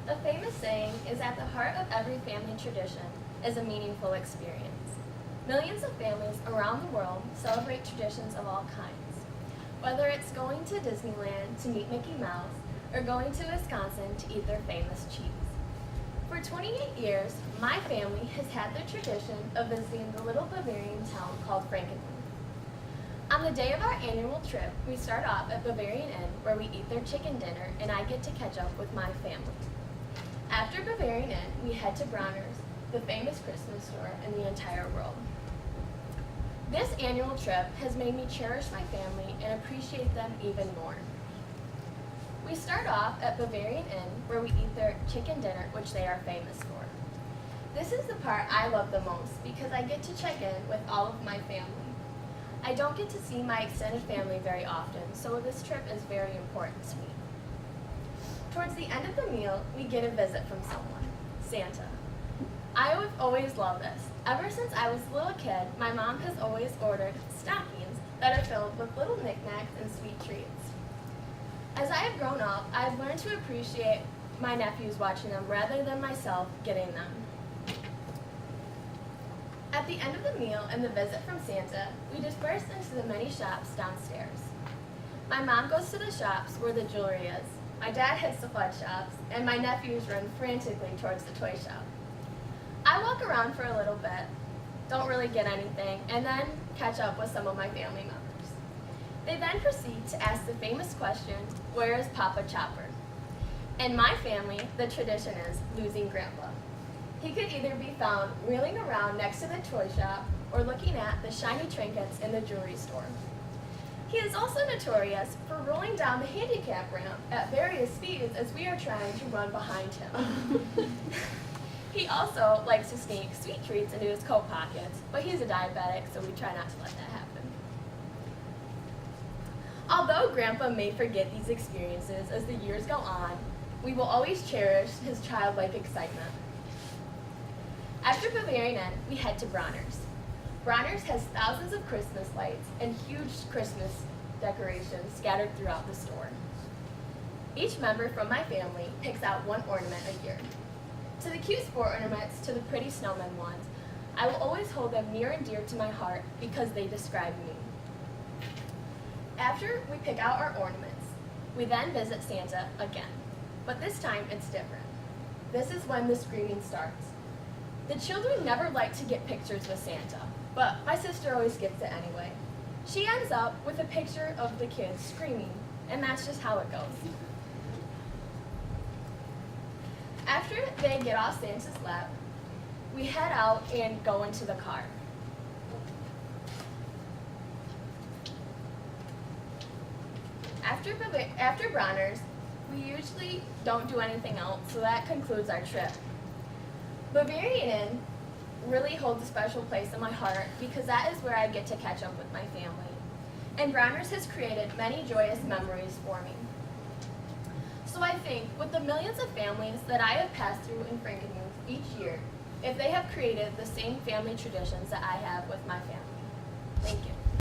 A famous saying is at the heart of every family tradition is a meaningful experience. Millions of families around the world celebrate traditions of all kinds, whether it's going to Disneyland to meet Mickey Mouse or going to Wisconsin to eat their famous cheese. For 28 years, my family has had the tradition of visiting the little Bavarian town called Frankenmuth. On the day of our annual trip, we start off at Bavarian Inn where we eat their chicken dinner and I get to catch up with my family. After Bavarian Inn, we head to Bronner's, the famous Christmas store in the entire world. This annual trip has made me cherish my family and appreciate them even more. We start off at Bavarian Inn where we eat their chicken dinner, which they are famous for. This is the part I love the most because I get to check in with all of my family. I don't get to see my extended family very often, so this trip is very important to me. Towards the end of the meal, we get a visit from someone, Santa. I have always loved this. Ever since I was a little kid, my mom has always ordered stockings that are filled with little knickknacks and sweet treats. As I have grown up, I have learned to appreciate my nephews watching them rather than myself getting them. At the end of the meal and the visit from Santa, we disperse into the many shops downstairs. My mom goes to the shops where the jewelry is. My dad hits the flood shops, and my nephews run frantically towards the toy shop. I walk around for a little bit, don't really get anything, and then catch up with some of my family members. They then proceed to ask the famous question, where is Papa Chopper? In my family, the tradition is losing Grandpa. He could either be found wheeling around next to the toy shop or looking at the shiny trinkets in the jewelry store. He is also notorious for rolling down the handicap ramp at various speeds as we are trying to run behind him. He also likes to sneak sweet treats into his coat pockets, but he's a diabetic, so we try not to let that happen. Although Grandpa may forget these experiences as the years go on, we will always cherish his childlike excitement. After Bavarian Inn, we head to Bronner's. Bronner's has thousands of Christmas lights and huge Christmas decorations scattered throughout the store. Each member from my family picks out one ornament a year. To the cute sport ornaments to the pretty snowman ones, I will always hold them near and dear to my heart because they describe me. After we pick out our ornaments, we then visit Santa again, but this time it's different. This is when the screaming starts. The children never like to get pictures with Santa, but my sister always gets it anyway. She ends up with a picture of the kids screaming, and that's just how it goes. After they get off Santa's lap, we head out and go into the car. After Bronner's, we usually don't do anything else, so that concludes our trip. Bavarian Inn really holds a special place in my heart because that is where I get to catch up with my family. And Bronner's has created many joyous memories for me. So I think with the millions of families that I have passed through in Frankenmuth each year, if they have created the same family traditions that I have with my family. Thank you.